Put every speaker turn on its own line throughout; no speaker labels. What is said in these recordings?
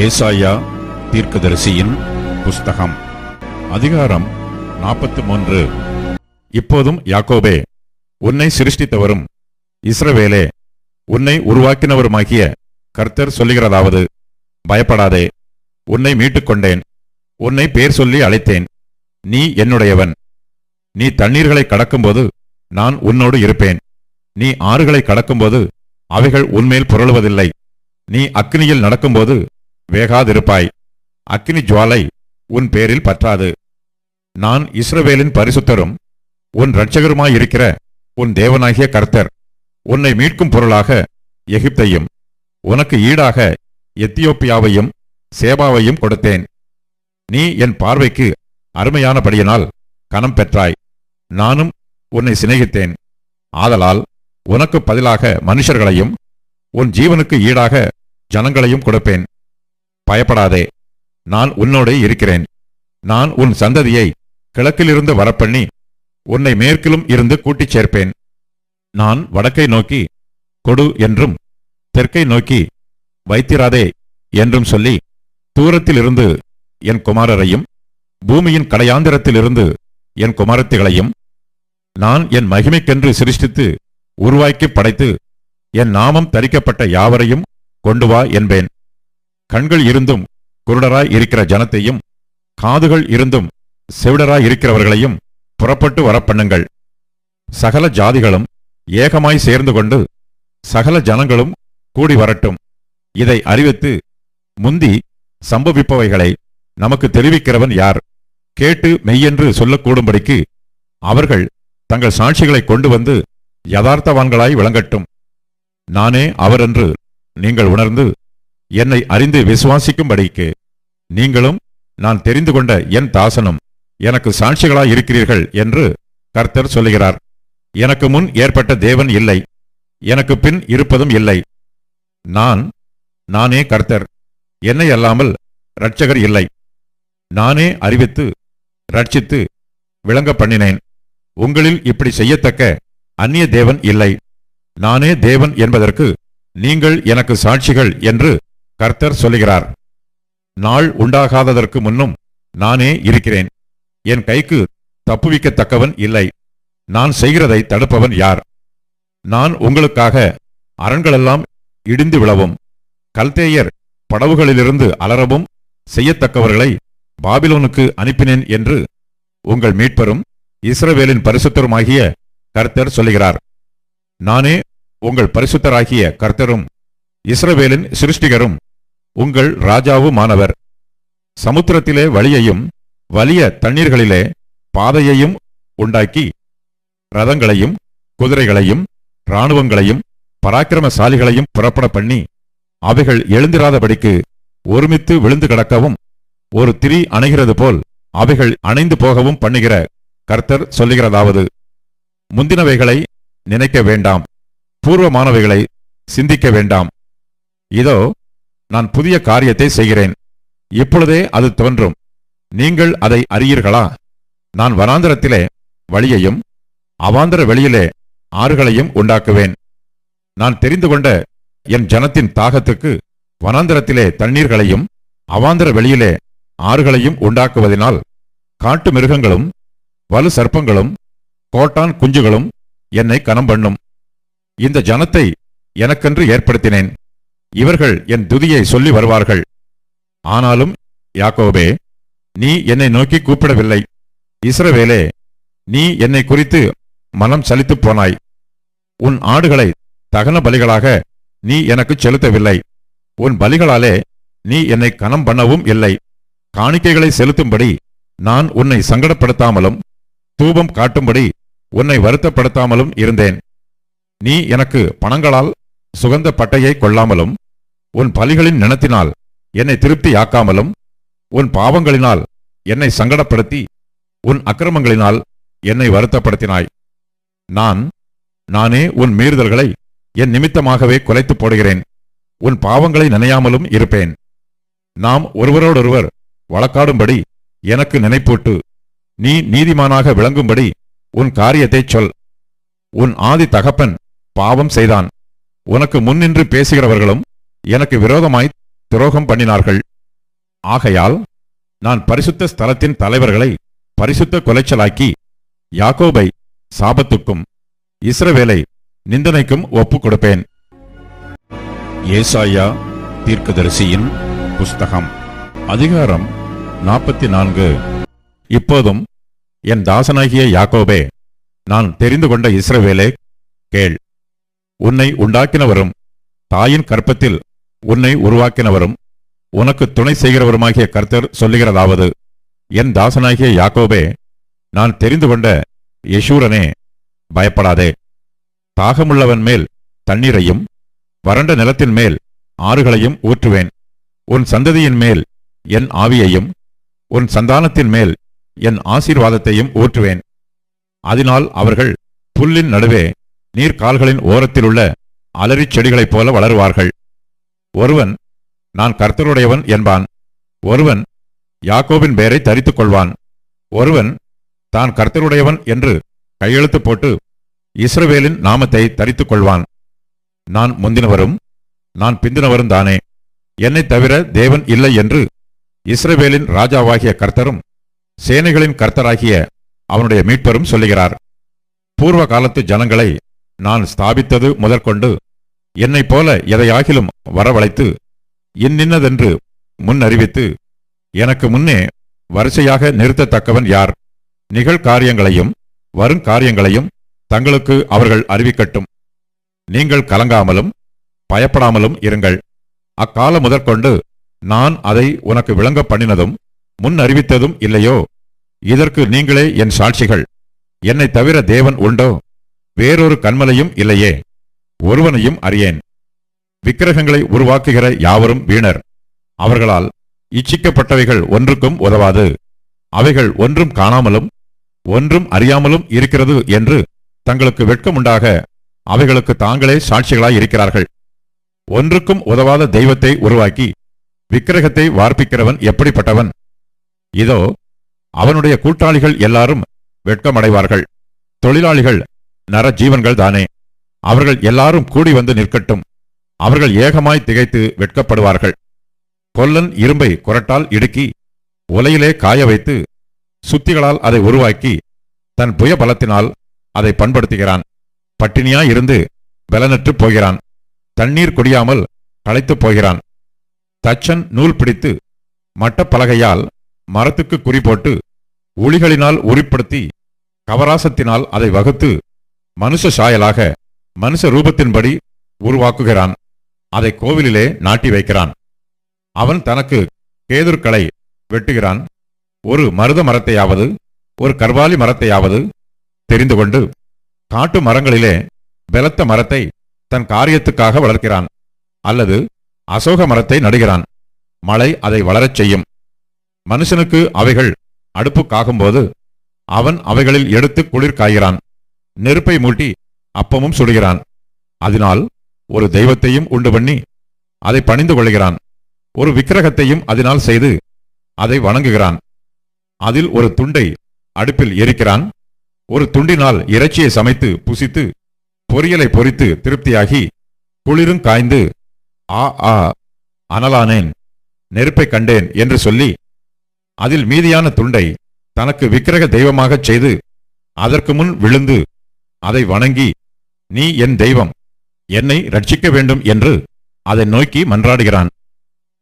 ஏசாயா தீர்க்கதரிசியின் புஸ்தகம் அதிகாரம் 43. இப்போதும் யாக்கோபே, உன்னை சிருஷ்டித்தவரும் இஸ்ரவேலே, உன்னை உருவாக்கினவருமாகிய கர்த்தர் சொல்லுகிறதாவது, பயப்படாதே, உன்னை மீட்டுக்கொண்டேன், உன்னை பேர் சொல்லி அழைத்தேன், நீ என்னுடையவன். நீ தண்ணீர்களை கடக்கும்போது நான் உன்னோடு இருப்பேன், நீ ஆறுகளை கடக்கும்போது அவைகள் உன்மேல் புரளுவதில்லை. நீ அக்கினியில் நடக்கும்போது வேகாதிருப்பாய், அக்கினி ஜுவாலை உன் பேரில் பற்றாது. நான் இஸ்ரவேலின் பரிசுத்தரும் உன் இரட்சகருமாயிருக்கிற உன் தேவனாகிய கர்த்தர். உன்னை மீட்கும் பொருளாக எகிப்தையும் உனக்கு ஈடாக எத்தியோப்பியாவையும் சேபாவையும் கொடுத்தேன். நீ என் பார்வைக்கு அருமையானபடியினால் கனம் பெற்றாய், நானும் உன்னை சிநேகித்தேன். ஆதலால் உனக்கு பதிலாக மனுஷர்களையும் உன் ஜீவனுக்கு ஈடாக ஜனங்களையும் கொடுப்பேன். பயப்படாதே, நான் உன்னோடே இருக்கிறேன். நான் உன் சந்ததியை கிழக்கிலிருந்து வரப்பண்ணி உன்னை மேற்கிலும் இருந்து கூட்டிச் சேர்ப்பேன். நான் வடக்கை நோக்கி கொடு என்றும் தெற்கை நோக்கி வைத்திராதே என்றும் சொல்லி தூரத்திலிருந்து என் குமாரரையும் பூமியின் கடையாந்திரத்திலிருந்து என் குமாரத்திகளையும் நான் என் மகிமைக்கென்று சிருஷ்டித்து உருவாக்கி படைத்து என் நாமம் தரிக்கப்பட்ட யாவரையும் கொண்டு வா என்பேன். கண்கள் இருந்தும் குருடராய் இருக்கிற ஜனத்தையும் காதுகள் இருந்தும் செவிடராய் இருக்கிறவர்களையும் புறப்பட்டு வரப்பண்ணுங்கள். சகல ஜாதிகளும் ஏகமாய் சேர்ந்து கொண்டு சகல ஜனங்களும் கூடி வரட்டும். இதை அறிவித்து முந்தி சம்பவிப்பவைகளை நமக்கு தெரிவிக்கிறவன் யார்? கேட்டு மெய்யென்று சொல்லக்கூடும்படிக்கு அவர்கள் தங்கள் சாட்சிகளை கொண்டு வந்து யதார்த்தவான்களாய் விளங்கட்டும். நானே அவரென்று நீங்கள் உணர்ந்து என்னை அறிந்து விசுவாசிக்கும்படிக்கு நீங்களும் நான் தெரிந்து கொண்ட என் தாசனும் எனக்கு சாட்சிகளாயிருக்கிறீர்கள் என்று கர்த்தர் சொல்லுகிறார். எனக்கு முன் ஏற்பட்ட தேவன் இல்லை, எனக்கு பின் இருப்பதும் இல்லை. நானே கர்த்தர், என்னை அல்லாமல் இரட்சகர் இல்லை. நானே அறிவித்து ரட்சித்து விளங்க பண்ணினேன். உங்களில் இப்படி செய்யத்தக்க அந்நிய தேவன் இல்லை. நானே தேவன் என்பதற்கு நீங்கள் எனக்கு சாட்சிகள் என்று கர்த்தர் சொல்லுகிறார். நாள் உண்டாகாததற்கு முன்னும் நானே இருக்கிறேன். என் கைக்கு தப்புவிக்கத்தக்கவன் இல்லை. நான் செய்கிறதை தடுப்பவன் யார்? நான் உங்களுக்காக அரண்களெல்லாம் இடிந்து விழவும் கல்தேயர் படவுகளிலிருந்து அலறவும் செய்யத்தக்கவர்களை பாபிலோனுக்கு அனுப்பினேன் என்று உங்கள் மீட்பரும் இஸ்ரவேலின் பரிசுத்தருமாகிய கர்த்தர் சொல்லுகிறார். நானே உங்கள் பரிசுத்தராகிய கர்த்தரும் இஸ்ரவேலின் சிருஷ்டிகரும் உங்கள் ராஜாவுமானவர். சமுத்திரத்திலே வழியையும் வலிய தண்ணீர்களிலே பாதையையும் உண்டாக்கி ரதங்களையும் குதிரைகளையும் இராணுவங்களையும் பராக்கிரமசாலிகளையும் புறப்பட பண்ணி அவைகள் எழுந்திராதபடிக்கு ஒருமித்து விழுந்து கிடக்கவும் ஒரு திரி அணைகிறது போல் அவைகள் அணைந்து போகவும் பண்ணுகிற கர்த்தர் சொல்லுகிறதாவது, முந்தினவைகளை நினைக்க வேண்டாம், பூர்வமானவைகளை சிந்திக்க வேண்டாம். இதோ நான் புதிய காரியத்தை செய்கிறேன், இப்பொழுதே அது தோன்றும், நீங்கள் அதை அறியீர்களா? நான் வனாந்தரத்திலே வழியையும் அவாந்தர வெளியிலே ஆறுகளையும் உண்டாக்குவேன். நான் தெரிந்து கொண்ட என் ஜனத்தின் தாகத்துக்கு வனாந்தரத்திலே தண்ணீர்களையும் அவாந்தர வெளியிலே ஆறுகளையும் உண்டாக்குவதனால் காட்டு மிருகங்களும் வலு சர்ப்பங்களும் கோட்டான் குஞ்சுகளும் என்னை கனம் பண்ணும். இந்த ஜனத்தை எனக்கென்று ஏற்படுத்தினேன், இவர்கள் என் துதியை சொல்லி வருவார்கள். ஆனாலும் யாக்கோபே, நீ என்னை நோக்கி கூப்பிடவில்லை. இஸ்ரவேலே, நீ என்னை குறித்து மனம் சலித்துப் போனாய். உன் ஆடுகளை தகன பலிகளாக நீ எனக்கு செலுத்தவில்லை. உன் பலிகளாலே நீ என்னை கனம் பண்ணவும் இல்லை. காணிக்கைகளை செலுத்தும்படி நான் உன்னை சங்கடப்படுத்தாமலும் தூபம் காட்டும்படி உன்னை வருத்தப்படுத்தாமலும் இருந்தேன். நீ எனக்கு பணங்களால் சுகந்த பட்டையை கொள்ளாமலும் உன் பலிகளின் நினத்தினால் என்னை திருப்தியாக்காமலும் உன் பாவங்களினால் என்னை சங்கடப்படுத்தி உன் அக்கிரமங்களினால் என்னை வருத்தப்படுத்தினாய். நானே உன் மீறுதல்களை என் நிமித்தமாகவே குலைத்து போடுகிறேன். உன் பாவங்களை நினையாமலும் இருப்பேன். நாம் ஒருவரோடொருவர் வழக்காடும்படி எனக்கு நினைப்பூட்டு. நீ நீதிமானாக விளங்கும்படி உன் காரியத்தைச் சொல். உன் ஆதி தகப்பன் பாவம் செய்தான். உனக்கு முன்னின்று பேசுகிறவர்களும் எனக்கு விரோதமாய் துரோகம் பண்ணினார்கள். ஆகையால் நான் பரிசுத்த ஸ்தலத்தின் தலைவர்களை பரிசுத்த கொலைச்சலாக்கி யாக்கோபை சாபத்துக்கும் இஸ்ரவேலை நிந்தனைக்கும் ஒப்புக் கொடுப்பேன். ஏசாயா தீர்க்கதரிசியின் புஸ்தகம் அதிகாரம் 44. இப்போதும் என் தாசனாகிய யாக்கோபே, நான் தெரிந்து கொண்ட இஸ்ரவேலே, கேள். உன்னை உண்டாக்கினவரும் தாயின் கற்பத்தில் உன்னை உருவாக்கினவரும் உனக்கு துணை செய்கிறவருமாகிய கர்த்தர் சொல்லுகிறதாவது, என் தாசனாகிய யாக்கோபே, நான் தெரிந்து கொண்ட யெஷூரனே, பயப்படாதே. தாகமுள்ளவன் மேல் தண்ணீரையும் வறண்ட நிலத்தின் மேல் ஆறுகளையும் ஊற்றுவேன். உன் சந்ததியின் மேல் என் ஆவியையும் உன் சந்தானத்தின் மேல் என் ஆசீர்வாதத்தையும் ஊற்றுவேன். அதனால் அவர்கள் புல்லின் நடுவே நீர்க்கால்களின் ஓரத்திலுள்ள அலரிச் செடிகளைப் போல வளருவார்கள். ஒருவன் நான் கர்த்தருடையவன் என்பான். ஒருவன் யாக்கோபின் பெயரை தரித்துக் கொள்வான். ஒருவன் தான் கர்த்தருடையவன் என்று கையெழுத்து போட்டு இஸ்ரவேலின் நாமத்தை தரித்துக் கொள்வான். நான் முந்தினவரும் நான் பிந்தினவரும் தானே, என்னை தவிர தேவன் இல்லை என்று இஸ்ரவேலின் ராஜாவாகிய கர்த்தரும் சேனைகளின் கர்த்தராகிய அவனுடைய மீட்பரும் சொல்லுகிறார். பூர்வ காலத்து ஜனங்களை நான் ஸ்தாபித்தது முதற்கொண்டு என்னைப் போல எதையாகிலும் வரவழைத்து இன்னின்னதென்று முன் அறிவித்து எனக்கு முன்னே வரிசையாக நிறுத்தத்தக்கவன் யார்? நிகழ்காரியங்களையும் வருங்காரியங்களையும் தங்களுக்கு அவர்கள் அறிவிக்கட்டும். நீங்கள் கலங்காமலும் பயப்படாமலும் இருங்கள். அக்காலம் முதற்கொண்டு நான் அதை உனக்கு விளங்க பண்ணினதும் முன் அறிவித்ததும் இல்லையோ? இதற்கு நீங்களே என் சாட்சிகள். என்னை தவிர தேவன் உண்டோ? வேறொரு கன்மலையும் இல்லையே. ஒருவனையும் அறியேன். விக்கிரகங்களை உருவாக்குகிற யாவரும் வீணர். அவர்களால் இச்சிக்கப்பட்டவைகள் ஒன்றுக்கும் உதவாது. அவைகள் ஒன்றும் காணாமலும் ஒன்றும் அறியாமலும் இருக்கிறது என்று தங்களுக்கு வெட்கமுண்டாக அவைகளுக்கு தாங்களே சாட்சிகளாய் இருக்கிறார்கள். ஒன்றுக்கும் உதவாத தெய்வத்தை உருவாக்கி விக்கிரகத்தை வார்ப்பிக்கிறவன் எப்படிப்பட்டவன்? இதோ அவனுடைய கூட்டாளிகள் எல்லாரும் வெட்கமடைவார்கள். தொழிலாளிகள் நரஜீவன்கள் தானே. அவர்கள் எல்லாரும் கூடி வந்து நிற்கட்டும். அவர்கள் ஏகமாய் திகைத்து வெட்கப்படுவார்கள். கொல்லன் இரும்பை குரட்டால் இடுக்கி உலையிலே காய வைத்து சுத்திகளால் அதை உருவாக்கி தன் புய பலத்தினால் அதை பண்படுத்துகிறான். பட்டினியாயிருந்து பலனற்று போகிறான். தண்ணீர் குடியாமல் களைத்துப் போகிறான். தச்சன் நூல் பிடித்து மட்டப்பலகையால் மரத்துக்கு குறி போட்டு உளிகளினால் உரிப்படுத்தி கவராசத்தினால் அதை வகுத்து மனுஷ சாயலாக மனுஷ ரூபத்தின்படி உருவாக்குகிறான். அதை கோவிலிலே நாட்டி வைக்கிறான். அவன் தனக்கு கேதுர்களை வெட்டுகிறான். ஒரு மருத மரத்தையாவது ஒரு கர்வாலி மரத்தையாவது தெரிந்து கொண்டு காட்டு மரங்களிலே பெலத்த மரத்தை தன் காரியத்துக்காக வளர்க்கிறான். அல்லது அசோக மரத்தை நடுகிறான். மழை அதை வளரச் செய்யும். மனுஷனுக்கு அவைகள் அடுப்புக்காகும்போது அவன் அவைகளில் எடுத்து குளிர் காய்கிறான். நெருப்பை மூட்டி அப்பமும் சுடுகிறான். அதனால் ஒரு தெய்வத்தையும் உண்டு பண்ணி அதை பணிந்து கொள்கிறான். ஒரு விக்கிரகத்தையும் அதனால் செய்து அதை வணங்குகிறான். அதில் ஒரு துண்டை அடுப்பில் எரிக்கிறான். ஒரு துண்டினால் இறைச்சியை சமைத்து புசித்து பொரியலை பொரித்து திருப்தியாகி குளிரும் காய்ந்து ஆ ஆ அனலானேன், நெருப்பை கண்டேன் என்று சொல்லி அதில் மீதியான துண்டை தனக்கு விக்கிரக தெய்வமாகச் செய்து அதற்கு முன் விழுந்து அதை வணங்கி நீ என் தெய்வம், என்னை ரட்சிக்க வேண்டும் என்று அதை நோக்கி மன்றாடுகிறான்.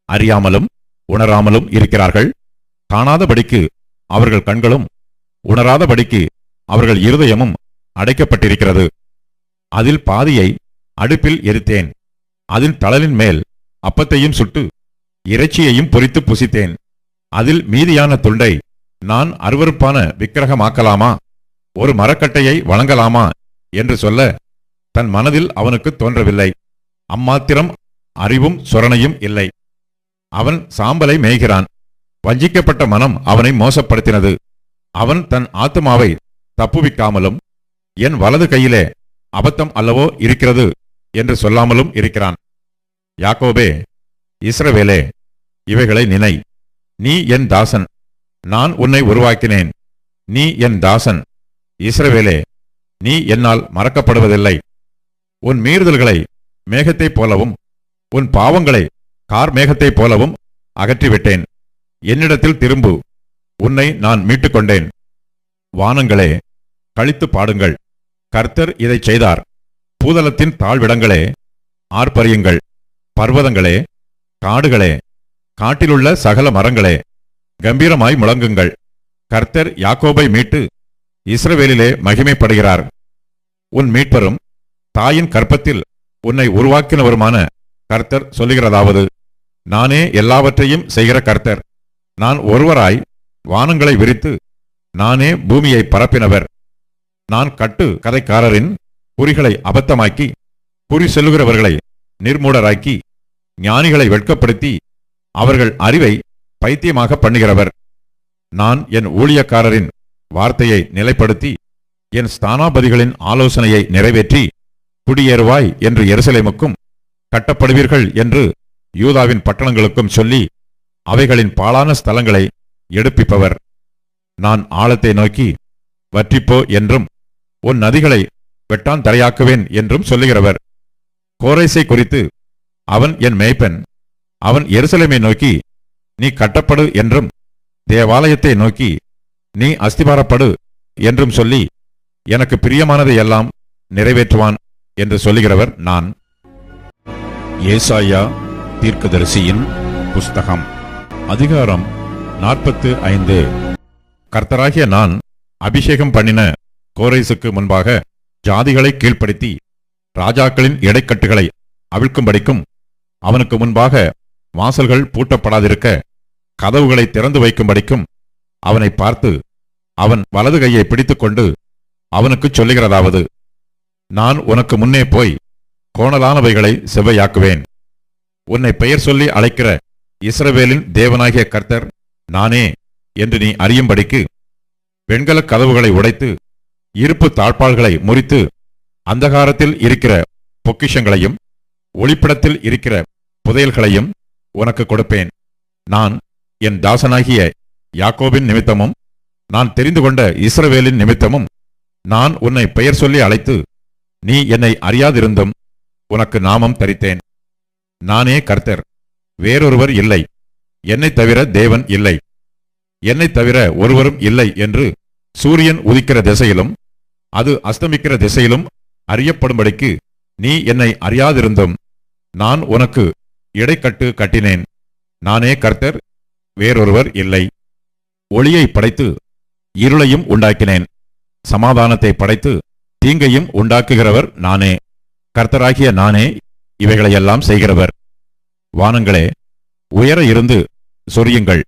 அறியாமலும் உணராமலும் இருக்கிறார்கள். காணாதபடிக்கு அவர்கள் கண்களும் உணராதபடிக்கு அவர்கள் இருதயமும் அடைக்கப்பட்டிருக்கிறது. அதில் பாதியை அடுப்பில் எரித்தேன். அதில் தழலின் மேல் அப்பத்தையும் சுட்டு இறைச்சியையும் பொரித்து புசித்தேன். அதில் மீதியான துண்டை நான் அருவருப்பான விக்கிரகமாக்கலாமா, ஒரு மரக்கட்டையை வணங்கலாமா என்று சொல்ல தன் மனதில் அவனுக்கு தோன்றவில்லை. அம்மாத்திரம் அறிவும் சொரணையும் இல்லை. அவன் சாம்பலை மேய்கிறான். வஞ்சிக்கப்பட்ட மனம் அவனை மோசப்படுத்தினது. அவன் தன் ஆத்துமாவை தப்புவிக்காமலும் என் வலது கையிலே அபத்தம் அல்லவோ இருக்கிறது என்று சொல்லாமலும் இருக்கிறான். யாக்கோபே, இஸ்ரவேலே, இவைகளை நினை. நீ என் தாசன், நான் உன்னை உருவாக்கினேன். நீ என் தாசன். இஸ்ரவேலே, நீ என்னால் மறக்கப்படுவதில்லை. உன் மீறுதல்களை மேகத்தைப் போலவும் உன் பாவங்களை கார் மேகத்தைப் போலவும் அகற்றிவிட்டேன். என்னிடத்தில் திரும்பு, உன்னை நான் மீட்டுக் கொண்டேன். வானங்களே, களித்து பாடுங்கள், கர்த்தர் இதைச் செய்தார். பூதலத்தின் தாழ்விடங்களே, ஆர்ப்பரியுங்கள். பர்வதங்களே, காடுகளே, காட்டிலுள்ள சகல மரங்களே, கம்பீரமாய் முழங்குங்கள். கர்த்தர் யாக்கோபை மீட்டு இஸ்ரவேலிலே மகிமைப்படுகிறார். உன் மீட்பரும் தாயின் கற்பத்தில் உன்னை உருவாக்கினவருமான கர்த்தர் சொல்லுகிறதாவது, நானே எல்லாவற்றையும் செய்கிற கர்த்தர். நான் ஒருவராய் வானங்களை விரித்து நானே பூமியை பரப்பினவர். நான் கட்டு கதைக்காரரின் குறிகளை அபத்தமாக்கி, குறி செல்லுகிறவர்களை நிர்மூடராக்கி, ஞானிகளை வெட்கப்படுத்தி அவர்கள் அறிவை பைத்தியமாக பண்ணுகிறவர். நான் என் ஊழியக்காரரின் வார்த்தையை நிலைப்படுத்தி என் ஸ்தானாபதிகளின் ஆலோசனையை நிறைவேற்றி, குடியேறுவாய் என்று எருசலேமுக்கும், கட்டப்படுவீர்கள் என்று யூதாவின் பட்டணங்களுக்கும் சொல்லி அவைகளின் பாழான ஸ்தலங்களை எடுப்பிப்பவர். நான் ஆழத்தை நோக்கி வற்றிப்போ என்றும் உன் நதிகளை வெட்டான் தரையாக்குவேன் என்றும் சொல்லுகிறவர். கோரேசை குறித்து, அவன் என் மேய்ப்பன், அவன் எருசலேமை நோக்கி நீ கட்டப்படு என்றும், தேவாலயத்தை நோக்கி நீ அஸ்திபாரப்படு என்றும் சொல்லி எனக்கு பிரியமானதை எல்லாம் நிறைவேற்றுவான் என்று சொல்லுகிறவர் நான். ஏசாயா தீர்க்கதரிசியின் புஸ்தகம், அதிகாரம் 45. கர்த்தராகிய நான் அபிஷேகம் பண்ணின கோரேசுக்கு முன்பாக ஜாதிகளை கீழ்ப்படுத்தி ராஜாக்களின் இடைக்கட்டுகளை அவிழ்க்கும்படிக்கும், அவனுக்கு முன்பாக வாசல்கள் பூட்டப்படாதிருக்க கதவுகளை திறந்து வைக்கும்படிக்கும் அவனை பார்த்து அவன் வலது கையை பிடித்துக்கொண்டு அவனுக்குச் சொல்லுகிறதாவது, நான் உனக்கு முன்னே போய் கோணலானவைகளை செவ்வையாக்குவேன். உன்னை பெயர் சொல்லி அழைக்கிற இஸ்ரவேலின் தேவனாகிய கர்த்தர் நானே என்று நீ அறியும்படிக்கு வெண்கலக் கதவுகளை உடைத்து இருப்பு தாழ்பாள்களை முறித்து அந்தகாரத்தில் இருக்கிற பொக்கிஷங்களையும் ஒளிப்படத்தில் இருக்கிற புதையல்களையும் உனக்கு கொடுப்பேன். நான் என் தாசனாகிய யாக்கோபின் நிமித்தமும் நான் தெரிந்து கொண்ட இஸ்ரவேலின் நிமித்தமும் நான் உன்னை பெயர் சொல்லி அழைத்து நீ என்னை அறியாதிருந்தும் உனக்கு நாமம் தரித்தேன். நானே கர்த்தர், வேறொருவர் இல்லை. என்னைத் தவிர தேவன் இல்லை. என்னைத் தவிர ஒருவரும் இல்லை என்று சூரியன் உதிக்கிற திசையிலும் அது அஸ்தமிக்கிற திசையிலும் அறியப்படும்படிக்கு நீ என்னை அறியாதிருந்தும் நான் உனக்கு இடைக்கட்டு கட்டினேன். நானே கர்த்தர், வேறொருவர் இல்லை. ஒளியை படைத்து இருளையும் உண்டாக்கினேன். சமாதானத்தை படைத்து தீங்கையும் உண்டாக்குகிறவர் நானே. கர்த்தராகிய நானே இவைகளையெல்லாம் செய்கிறவர். வானங்களே, உயர இருந்து சொரியுங்கள்.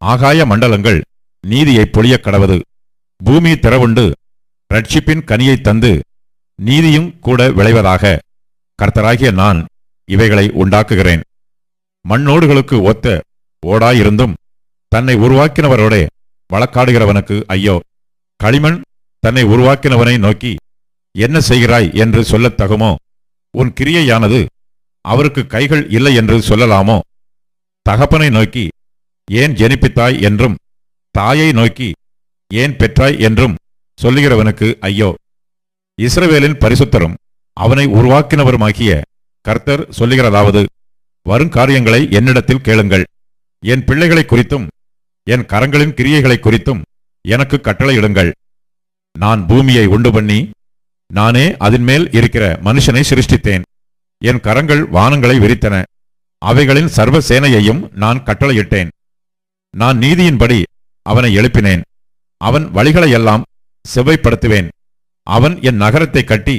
ஆகாய மண்டலங்கள் நீதியை பொழிய கடவது. பூமி திறவுண்டு இரட்சிப்பின் கனியை தந்து நீதியும் கூட விளைவதாக. கர்த்தராகிய நான் இவைகளை உண்டாக்குகிறேன். மண்ணோடுகளுக்கு ஒத்த ஓடாயிருந்தும் தன்னை உருவாக்கினவரோடே வழக்காடுகிறவனுக்கு ஐயோ! களிமண் தன்னை உருவாக்கினவனை நோக்கி என்ன செய்கிறாய் என்று சொல்லத் தகுமோ? உன் கிரியையானது அவருக்கு கைகள் இல்லை என்று சொல்லலாமோ? தகப்பனை நோக்கி ஏன் ஜெனிப்பித்தாய் என்றும் தாயை நோக்கி ஏன் பெற்றாய் என்றும் சொல்லுகிறவனுக்கு ஐயோ! இஸ்ரவேலின் பரிசுத்தரும் அவனை உருவாக்கினவருமாகிய கர்த்தர் சொல்லுகிறதாவது, வருங்காரியங்களை என்னிடத்தில் கேளுங்கள். என் பிள்ளைகளை குறித்தும் என் கரங்களின் கிரியைகளை குறித்தும் எனக்கு கட்டளையிடுங்கள். நான் பூமியை உண்டு பண்ணி நானே அதின்மேல் இருக்கிற மனுஷனை சிருஷ்டித்தேன். என் கரங்கள் வானங்களை விரித்தன. அவைகளின் சர்வ சேனையையும் நான் கட்டளையிட்டேன். நான் நீதியின்படி அவனை எழுப்பினேன். அவன் வழிகளையெல்லாம் செவ்வைப்படுத்துவேன். அவன் என் நகரத்தை கட்டி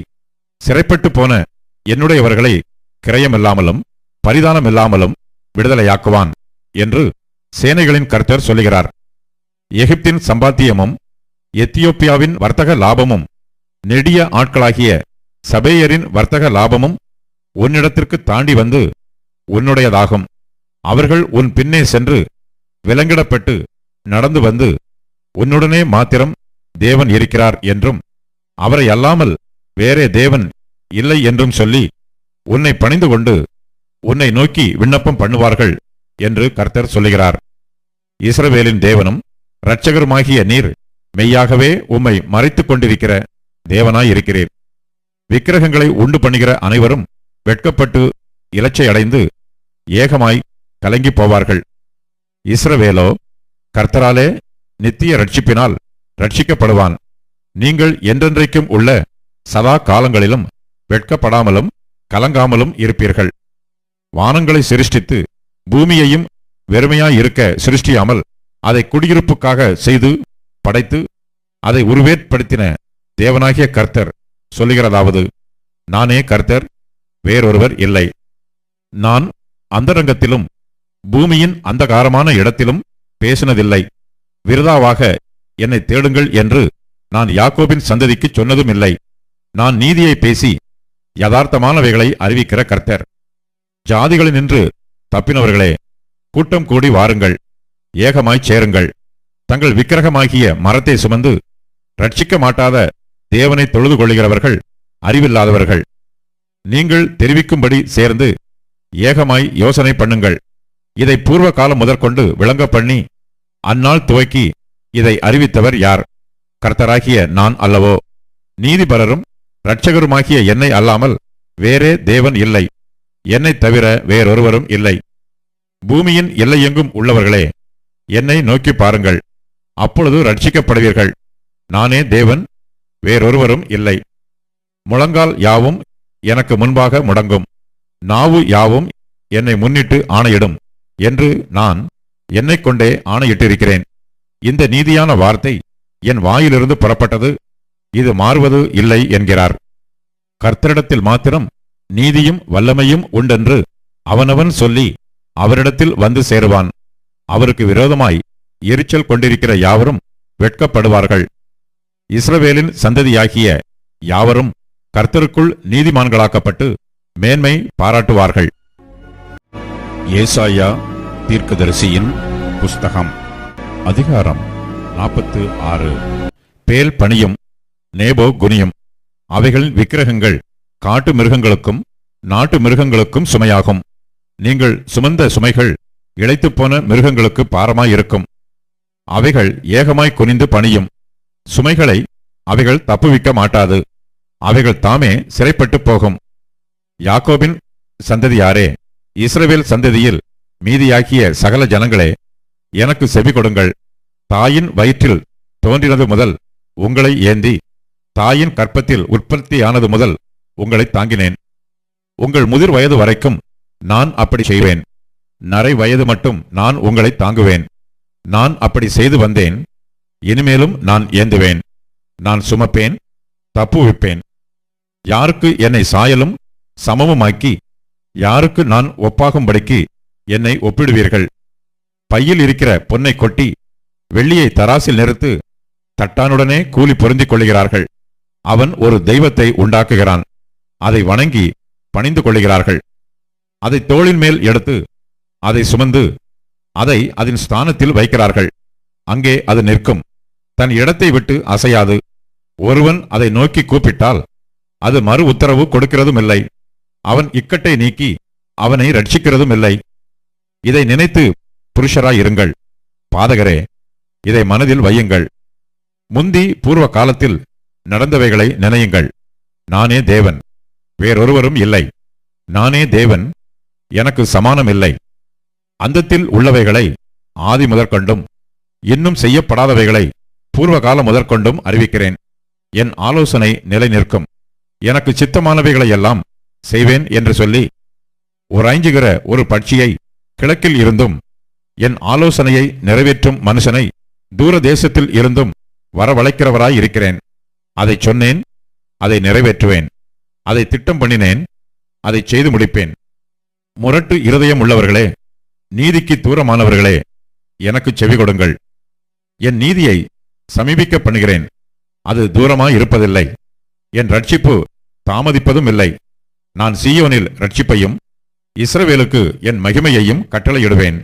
சிறைப்பட்டு போன என்னுடையவர்களை கிரயமில்லாமலும் பரிதானமில்லாமலும் விடுதலையாக்குவான் என்று சேனைகளின் கர்த்தர் சொல்லுகிறார். எகிப்தின் சம்பாத்தியமும் எத்தியோப்பியாவின் வர்த்தக லாபமும் நெடிய ஆட்களாகிய சபேயரின் வர்த்தக லாபமும் உன்னிடத்திற்கு தாண்டி வந்து உன்னுடையதாகும். அவர்கள் உன் பின்னே சென்று விலங்கிடப்பட்டு நடந்து வந்து உன்னுடனே மாத்திரம் தேவன் இருக்கிறார் என்றும் அவரை அல்லாமல் வேறே தேவன் இல்லை என்றும் சொல்லி உன்னை பணிந்து கொண்டு உன்னை நோக்கி விண்ணப்பம் பண்ணுவார்கள் என்று கர்த்தர் சொல்லுகிறார். இஸ்ரவேலின் தேவனும் இரட்சகருமாகிய நீர் மெய்யாகவே உம்மை மறைத்துக் கொண்டிருக்கிற தேவனாயிருக்கிறீர். விக்கிரகங்களை உண்டு பண்ணுகிற அனைவரும் வெட்கப்பட்டு இலச்சை அடைந்து ஏகமாய் கலங்கி போவார்கள். இஸ்ரவேலோ கர்த்தராலே நித்திய ரட்சிப்பினால் ரட்சிக்கப்படுவான். நீங்கள் என்றென்றைக்கும் உள்ள சதா காலங்களிலும் வெட்கப்படாமலும் கலங்காமலும் இருப்பீர்கள். வானங்களை சிருஷ்டித்து பூமியையும் வெறுமையாயிருக்க சிருஷ்டியாமல் அதை குடியிருப்புக்காக செய்து படைத்து அதை உருவேற்படுத்தின தேவனாகிய கர்த்தர் சொல்லுகிறதாவது, நானே கர்த்தர், வேறொருவர் இல்லை. நான் அந்தரங்கத்திலும் பூமியின் அந்தகாரமான இடத்திலும் பேசினதில்லை. விருதாவாக என்னை தேடுங்கள் என்று நான் யாக்கோபின் சந்ததிக்கு சொன்னதும் இல்லை. நான் நீதியை பேசி யதார்த்தமானவைகளை அறிவிக்கிற கர்த்தர். ஜாதிகளினின்று தப்பினவர்களே, கூட்டம் கூடி வாருங்கள், ஏகமாய்ச் சேருங்கள். தங்கள் விக்கிரகமாகிய மரத்தை சுமந்து ரட்சிக்க மாட்டாத தேவனை தொழுது கொள்ளுகிறவர்கள் அறிவில்லாதவர்கள். நீங்கள் தெரிவிக்கும்படி சேர்ந்து ஏகமாய் யோசனை பண்ணுங்கள். இதை பூர்வ காலம் முதற்கொண்டு விளங்க பண்ணி அந்நாள் துவக்கி இதை அறிவித்தவர் யார்? கர்த்தராகிய நான் அல்லவோ? நீதிபரரும் இரட்சகருமாகிய என்னை அல்லாமல் வேறே தேவன் இல்லை. என்னைத் தவிர வேறொருவரும் இல்லை. பூமியின் எல்லையெங்கும் உள்ளவர்களே, என்னை நோக்கி பாருங்கள், அப்பொழுது ரட்சிக்கப்படுவீர்கள். நானே தேவன், வேறொருவரும் இல்லை. முழங்கால் யாவும் எனக்கு முன்பாக முடங்கும், நாவு யாவும் என்னை முன்னிட்டு ஆணையிடும் என்று நான் என்னைக் கொண்டே ஆணையிட்டிருக்கிறேன். இந்த நீதியான வார்த்தை என் வாயிலிருந்து புறப்பட்டது, இது மாறுவது இல்லை என்கிறார். கர்த்தரிடத்தில் மாத்திரம் நீதியும் வல்லமையும் உண்டென்று அவனவன் சொல்லி அவரிடத்தில் வந்து சேருவான். அவருக்கு விரோதமாய் எரிச்சல் கொண்டிருக்கிற யாவரும் வெட்கப்படுவார்கள். இஸ்ரவேலின் சந்ததியாகிய யாவரும் கர்த்தருக்குள் நீதிமான்களாக்கப்பட்டு மேன்மை பாராட்டுவார்கள். ஏசாயா தீர்க்கதரிசியின் புஸ்தகம், அதிகாரம் 46. பேல் பணியும் நேபோ குனியும். அவைகளின் விக்கிரகங்கள் காட்டு மிருகங்களுக்கும் நாட்டு மிருகங்களுக்கும் சுமையாகும். நீங்கள் சுமந்த சுமைகள் இளைத்துப்போன மிருகங்களுக்கு பாரமாயிருக்கும். அவைகள் ஏகமாய் குனிந்து பணியும். சுமைகளை அவைகள் தப்புவிக்க மாட்டாது. அவைகள் தாமே சிறைப்பட்டு போகும். யாக்கோபின் சந்ததியாரே, இஸ்ரவேல் சந்ததியில் மீதியாகிய சகல ஜனங்களே, எனக்கு செவி கொடுங்கள். தாயின் வயிற்றில் தோன்றினது முதல் உங்களை ஏந்தி, தாயின் கற்பத்தில் உற்பத்தியானது முதல் உங்களை தாங்கினேன். உங்கள் முதிர் வயது வரைக்கும் நான் அப்படி செய்வேன். நரை வயது மட்டும் நான் உங்களை தாங்குவேன். நான் அப்படி செய்து வந்தேன், இனிமேலும் நான் ஏந்துவேன். நான் சுமப்பேன், தப்புவிப்பேன். யாருக்கு என்னை சாயலும் சமமுமாக்கி யாருக்கு நான் ஒப்பாகும்படிக்கு என்னை ஒப்பிடுவீர்கள்? பையில் இருக்கிற பொன்னை கொட்டி வெள்ளியை தராசில் நிறுத்து தட்டானுடனே கூலி பொருந்திக் கொள்ளுகிறார்கள். அவன் ஒரு தெய்வத்தை உண்டாக்குகிறான், அதை வணங்கி பணிந்து கொள்ளுகிறார்கள். அதை தோளின் மேல் எடுத்து அதை சுமந்து அதை அதன் ஸ்தானத்தில் வைக்கிறார்கள். அங்கே அது நிற்கும், தன் இடத்தை விட்டு அசையாது. ஒருவன் அதை நோக்கி கூப்பிட்டால் அது மறு உத்தரவு கொடுக்கிறதும் இல்லை. அவன் இக்கட்டை நீக்கி அவனை ரட்சிக்கிறதும் இல்லை. இதை நினைத்து புருஷராயிருங்கள். பாதகரே, இதை மனதில் வையுங்கள். முந்தி பூர்வ காலத்தில் நடந்தவைகளை நினையுங்கள். நானே தேவன், வேறொருவரும் இல்லை. நானே தேவன், எனக்கு சமானம் இல்லை. அந்தத்தில் உள்ளவைகளை ஆதி முதற்கொண்டும் இன்னும் செய்யப்படாதவைகளை பூர்வ காலம் முதற்கொண்டும் அறிவிக்கிறேன். என் ஆலோசனை நிலை நிற்கும். எனக்கு சித்தமானவைகளையெல்லாம் செய்வேன் என்று சொல்லி உறைஞ்சுகிற ஒரு பட்சியை கிழக்கில் இருந்தும் என் ஆலோசனையை நிறைவேற்றும் மனுஷனை தூர தேசத்தில் இருந்தும் வரவழைக்கிறவராயிருக்கிறேன். அதை சொன்னேன், அதை நிறைவேற்றுவேன். அதை திட்டம் பண்ணினேன், அதை செய்து முடிப்பேன். முரட்டு இருதயம் உள்ளவர்களே, நீதிக்கு தூரமானவர்களே, எனக்கு செவி கொடுங்கள். என் நீதியை சமீபிக்க பண்ணுகிறேன், அது தூரமாயிருப்பதில்லை. என் ரட்சிப்பு தாமதிப்பதும் இல்லை. நான் சீயோனில் ரட்சிப்பையும் இஸ்ரவேலுக்கு என் மகிமையையும் கட்டளையிடுவேன்.